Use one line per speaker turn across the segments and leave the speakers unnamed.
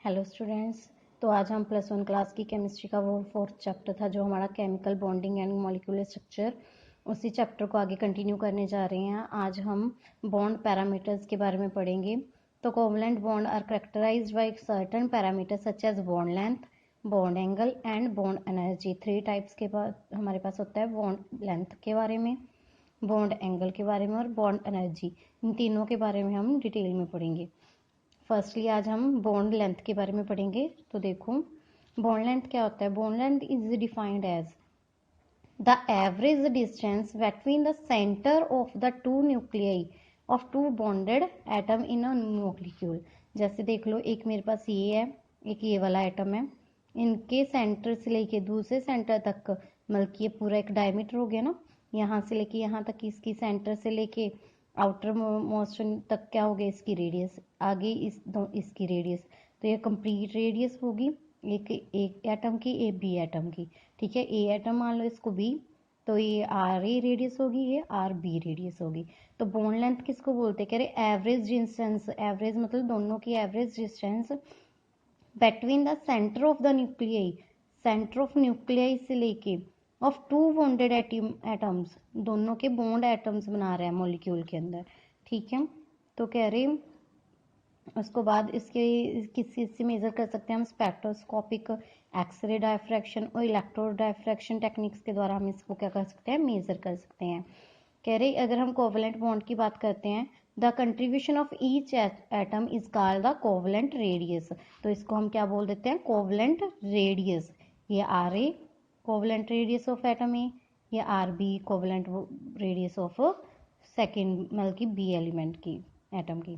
Hello students. तो आज हम +1 क्लास की केमिस्ट्री का वो 4th चैप्टर था जो हमारा chemical bonding and molecular structure, उसी चैप्टर को आगे कंटिन्यू करने जा रहे हैं। आज हम बॉन्ड पैरामीटर्स के बारे में पढ़ेंगे। तो covalent bond are characterized by certain parameters such as bond length, bond angle and bond energy. 3 types के हमारे पास होता है बॉन्ड लेंथ के बारे में, बॉन्ड एंगल के बारे में और बॉन्ड एनर्जी। इन तीनों के बारे में हम डिटेल में पढ़ेंगे। फर्स्टली आज हम बॉन्ड लेंथ के बारे में पढ़ेंगे। तो देखो बॉन्ड लेंथ क्या होता है। Bond length is defined as the average distance between the centre of the two nuclei of two bonded atom in a molecule. जैसे देख लो, एक मेरे पास ये है, एक ये वाला एटम है, इनके सेंटर से लेके दूसरे सेंटर तक, मतलब कि ये पूरा एक डायमीटर हो गया ना, यहाँ से लेके यहाँ तक, इसकी सेंटर से लेके आउटर मोस्ट तक क्या हो गया, इसकी रेडियस, आगे इसकी रेडियस। तो ये कंप्लीट रेडियस होगी एक एटम की, ए बी एटम की। ठीक है, ए एटम मान लो इसको बी, तो ये आर ए रेडियस होगी, ये आर बी रेडियस होगी। तो बॉन्ड लेंथ किसको बोलते हैं, कह रहे एवरेज डिस्टेंस। एवरेज मतलब दोनों की average distance between the centre of the nuclei, centre of nuclei से लेके ऑफ टू बॉन्डेड एटम्स, दोनों के बॉन्ड एटम्स बना रहे हैं मॉलिक्यूल के अंदर। ठीक है, तो कह रहे उसको बाद इसके किस चीज़ से मेजर कर सकते हैं हम, स्पेक्ट्रोस्कोपिक, एक्सरे डायफ्रैक्शन और इलेक्ट्रो डायफ्रैक्शन टेक्निक्स के द्वारा हम इसको क्या कर सकते हैं, मेजर कर सकते हैं। कह रहे अगर हम कोवलेंट बॉन्ड की बात करते हैं, the contribution of each atom is called the covalent radius. तो इसको हम क्या बोल देते हैं, कोवलेंट रेडियस। ये R A covalent radius of atom A, ये R B covalent radius of second मतलब की बी एलिमेंट की, एटम की।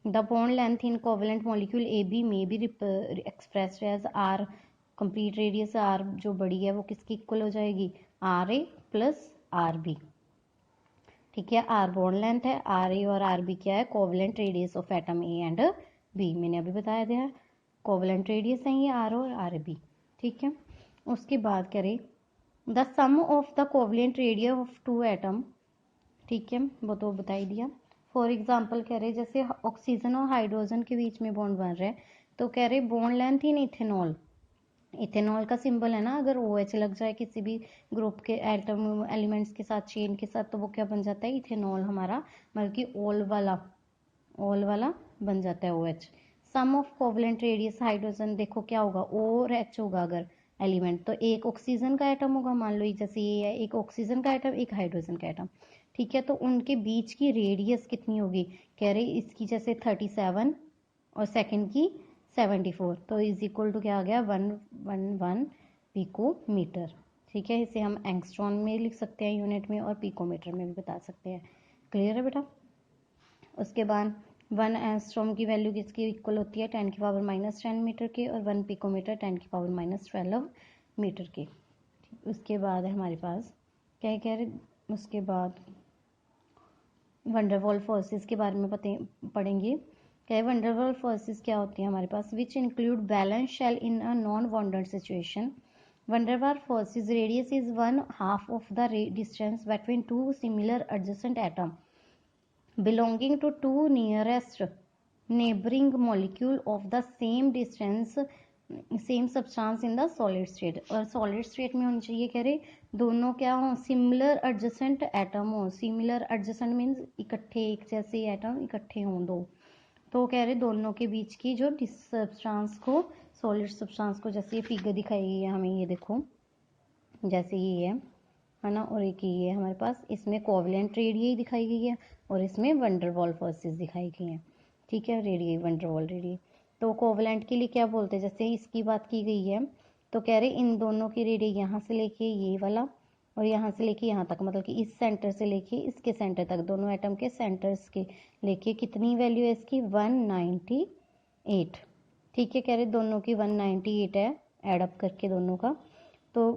The bond length in covalent molecule A B may be expressed as R, complete radius R जो बड़ी है वो किसकी इक्वल हो जाएगी, R A plus R B. ठीक है, आर बॉन्ड लेंथ है, आर ए और आर बी क्या है, covalent radius of atom A and B. मैंने अभी बताया दिया कोवलेंट रेडियस है ये आर और आर बी। ठीक है, उसके बाद करें the sum of the covalent radius of two atom. ठीक है, वो तो बता ही दिया। फॉर एग्जाम्पल कह रहे जैसे ऑक्सीजन और हाइड्रोजन के बीच में बॉन्ड बन रहा है, तो कह रहे बॉन्ड लेंथ इन इथेनॉल, इथेनॉल का सिंबल है ना, अगर OH लग जाए किसी भी ग्रुप के एटम एलिमेंट्स के साथ, चेन के साथ, तो वो क्या बन जाता है, इथेनॉल हमारा, मतलब कि ओल वाला बन जाता है OH। Sum of covalent radius hydrogen, देखो क्या होगा, O और H होगा अगर एलिमेंट, तो एक ऑक्सीजन का एटम होगा, मान लो जैसे ये है, एक ऑक्सीजन का एटम, एक हाइड्रोजन का एटम। ठीक है, तो उनके बीच की रेडियस कितनी होगी, कह रहे इसकी जैसे 37 और सेकंड की 74, तो इज इक्वल टू क्या आ गया, 111 पिकोमीटर। ठीक है, इसे हम एंगस्ट्रॉन में लिख सकते हैं यूनिट में, और पिकोमीटर में भी बता सकते हैं। क्लियर है बेटा। उसके बाद 1 एंगस्ट्रॉम की वैल्यू किसकी इक्वल होती है, 10⁻⁻10 मीटर के, और 1 पिकोमीटर 10⁻⁻12 मीटर के। उसके बाद है हमारे पास क्या कह रहे, उसके बाद वंडरवॉल फोर्सेस के बारे में पढ़ेंगे। क्या वंडरवॉल फोर्सेस क्या होती है हमारे पास, which include valence shell in a non bonded situation. Van der Waals forces radius is 1/2 of the distance between two similar adjacent atom belonging to two nearest neighboring molecule of the same distance same substance in the solid state. और solid state में होनी चाहिए, कह रहे दोनों क्या हो, similar adjacent atom हो। सिमिलर एडजेसेंट मीन्स इकट्ठे, एक जैसे एटम इकट्ठे हों दो, तो कह रहे दोनों के बीच की जो सब्सटेंस को, सॉलिड सब्सटेंस को, जैसे ये फिगर दिखाई गई है हमें, ये देखो जैसे ये है ना, और एक ये हमारे पास, इसमें कोवलेंट रेडियस दिखाई गई है और इसमें वंडरवॉल फोर्सेस दिखाई गई हैं। ठीक है, रेडियस वंडरवॉल रेडियस। तो कोवलेंट के लिए क्या बोलते हैं, जैसे इसकी बात की गई है, तो कह रहे इन दोनों की रेडियस यहाँ से लेके ये वाला और यहाँ से लेके यहाँ तक, मतलब कि इस सेंटर से लेके इसके सेंटर तक, दोनों एटम के सेंटर्स के लेके कितनी वैल्यू है इसकी, 198। ठीक है, कह रहे दोनों की 198 है, एडअप करके दोनों का। तो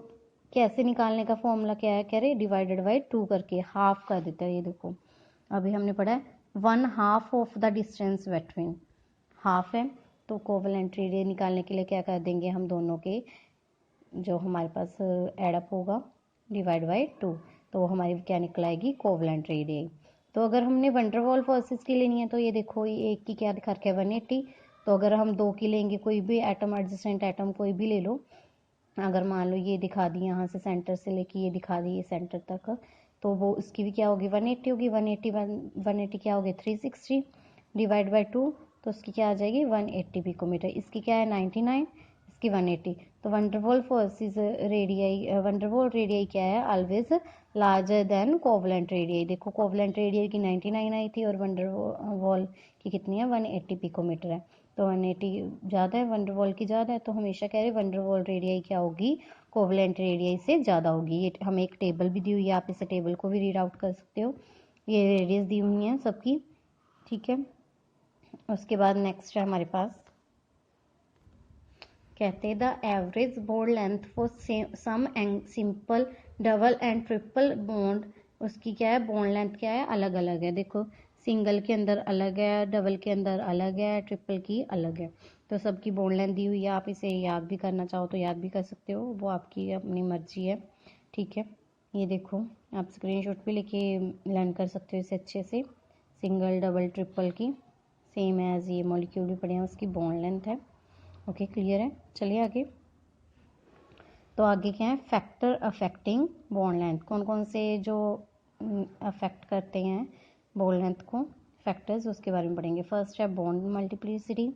कैसे निकालने का फॉर्मूला क्या है, कह रहे डिवाइडेड बाई 2 करके हाफ कर देते हैं। ये देखो अभी हमने पढ़ा है 1/2 of the distance between, half है, तो कोवलेंट रेडियस निकालने के लिए क्या कर देंगे हम, दोनों के जो हमारे पास एडअप होगा डिवाइड बाई 2, तो हमारी क्या निकल आएगी, कोवलेंट रेडियस। तो अगर हमने वंडरवॉल फोर्सेस की लेनी है, तो ये देखो ये एक की क्या दिखा रखा है, 180, तो अगर हम 2 की लेंगे, कोई भी एटम, एडजेसेंट एटम कोई भी ले लो, अगर मान लो ये दिखा दी यहाँ से सेंटर से लेके ये दिखा दी ये सेंटर तक, तो वो उसकी भी क्या होगी 180 होगी। 180 क्या होगी 360 डिवाइड बाई 2, तो उसकी क्या आ जाएगी 180 पिकोमीटर। इसकी क्या है 99, इसकी 180। तो van der Waals force is radii, van der Waals radii क्या है always larger than covalent radii. देखो कोवलेंट रेडियाई की 99 आई थी और वंडरवॉल की कितनी है 180 पिकोमीटर है। तो 180 ज़्यादा है, वंडरवॉल की ज़्यादा है, तो हमेशा कह रहे वंडरवॉल रेडियाई क्या होगी कोवलेंट रेडियाई से ज़्यादा होगी। ये हमें एक टेबल भी दी हुई है, आप इस टेबल को भी रीड आउट कर सकते हो। ये रेडियस दी हुई है सबकी, ठीक है। उसके बाद नेक्स्ट है हमारे पास, कहते हैं the average bond length for some simple double and triple bond, उसकी क्या है बॉन्ड लेंथ क्या है अलग अलग है। देखो सिंगल के अंदर अलग है, डबल के अंदर अलग है, ट्रिपल की अलग है। तो सबकी बॉन्ड लेंथ दी हुई है, आप इसे याद भी करना चाहो तो याद भी कर सकते हो, वो आपकी अपनी मर्जी है, ठीक है। ये देखो आप स्क्रीनशॉट भी लेके लर्न कर सकते हो इसे अच्छे से। सिंगल डबल ट्रिपल की सेम एज ये मॉलिक्यूल भी पड़े हैं उसकी बॉन्ड लेंथ है। ओके क्लियर है, चलिए आगे। तो आगे क्या है फैक्टर अफेक्टिंग बॉन्ड लेंथ, कौन कौन से जो अफेक्ट करते हैं बॉन्ड लेंथ को, फैक्टर्स, उसके बारे में पढ़ेंगे। फर्स्ट है बॉन्ड मल्टीप्लिसिटी,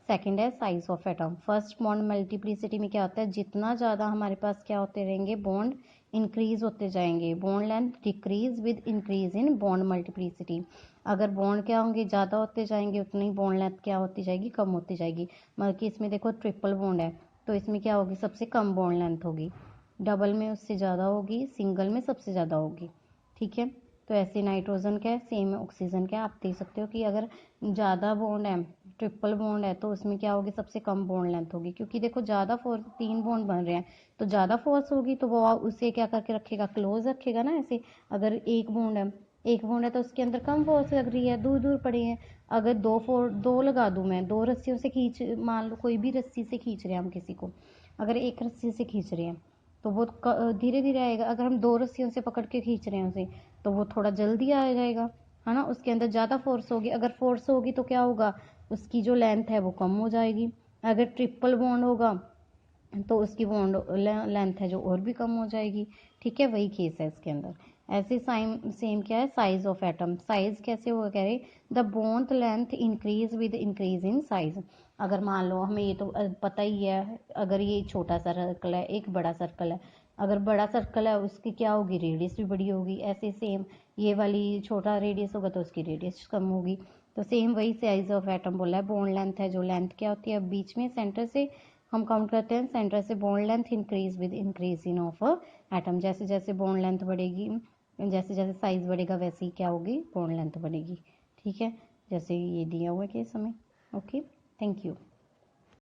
सेकंड है size of atom. First bond multiplicity में क्या होता है, जितना ज़्यादा हमारे पास क्या होते रहेंगे बॉन्ड इंक्रीज होते जाएंगे, bond length decrease with increase in bond multiplicity. अगर बॉन्ड क्या होंगे ज़्यादा होते जाएंगे उतनी बॉन्ड लेंथ क्या होती जाएगी कम होती जाएगी। मतलब कि इसमें देखो ट्रिपल बॉन्ड है तो इसमें क्या होगी सबसे कम बॉन्ड लेंथ होगी, डबल में उससे ज़्यादा होगी, सिंगल में सबसे ज़्यादा होगी, ठीक है। तो ऐसे नाइट्रोजन का है, सेम ऑक्सीजन का है। आप देख सकते हो कि अगर ज़्यादा बॉन्ड है ट्रिपल बॉन्ड है तो उसमें क्या होगी सबसे कम बॉन्ड लेंथ होगी, क्योंकि देखो ज़्यादा फोर्स 3 बॉन्ड बन रहे हैं तो ज़्यादा फोर्स होगी तो वो उसे क्या करके रखेगा क्लोज रखेगा ना ऐसे। अगर एक बॉन्ड है तो उसके अंदर कम फोर्स लग रही है, दूर दूर पड़े हैं। अगर दो लगा दूँ मैं, 2 रस्सियों से खींच, मान लो कोई भी रस्सी से खींच रहे हैं हम किसी को, अगर एक रस्सी से खींच रहे हैं तो वो धीरे धीरे आएगा। अगर हम 2 रस्सियों से पकड़ के खींच रहे हैं उसे तो वो थोड़ा जल्दी आ जाएगा, है ना। उसके अंदर ज़्यादा फोर्स होगी, अगर फोर्स होगी तो क्या होगा उसकी जो लेंथ है वो कम हो जाएगी। अगर ट्रिपल बॉन्ड होगा तो उसकी बॉन्ड लेंथ है जो और भी कम हो जाएगी, ठीक है। वही केस है इसके अंदर। ऐसे सेम क्या है साइज ऑफ एटम, साइज कैसे होगा कह रहे the bond length increase with increase in size. अगर मान लो हमें ये तो पता ही है, अगर ये छोटा सा सर्कल है एक बड़ा सर्कल है, अगर बड़ा सर्कल है उसकी क्या होगी रेडियस भी बड़ी होगी। ऐसे सेम ये वाली छोटा रेडियस होगा तो उसकी रेडियस कम होगी। तो सेम वही साइज ऑफ एटम बोला है, बॉन्ड लेंथ है जो लेंथ क्या होती है बीच में सेंटर से हम काउंट करते हैं, सेंटर से bond length increase with increase in of atom. जैसे जैसे बॉन्ड लेंथ बढ़ेगी, जैसे जैसे साइज बढ़ेगा वैसे ही क्या होगी बॉन्ड लेंथ बढ़ेगी, ठीक है। जैसे ये दिया हुआ है केस हमें। Okay thank you.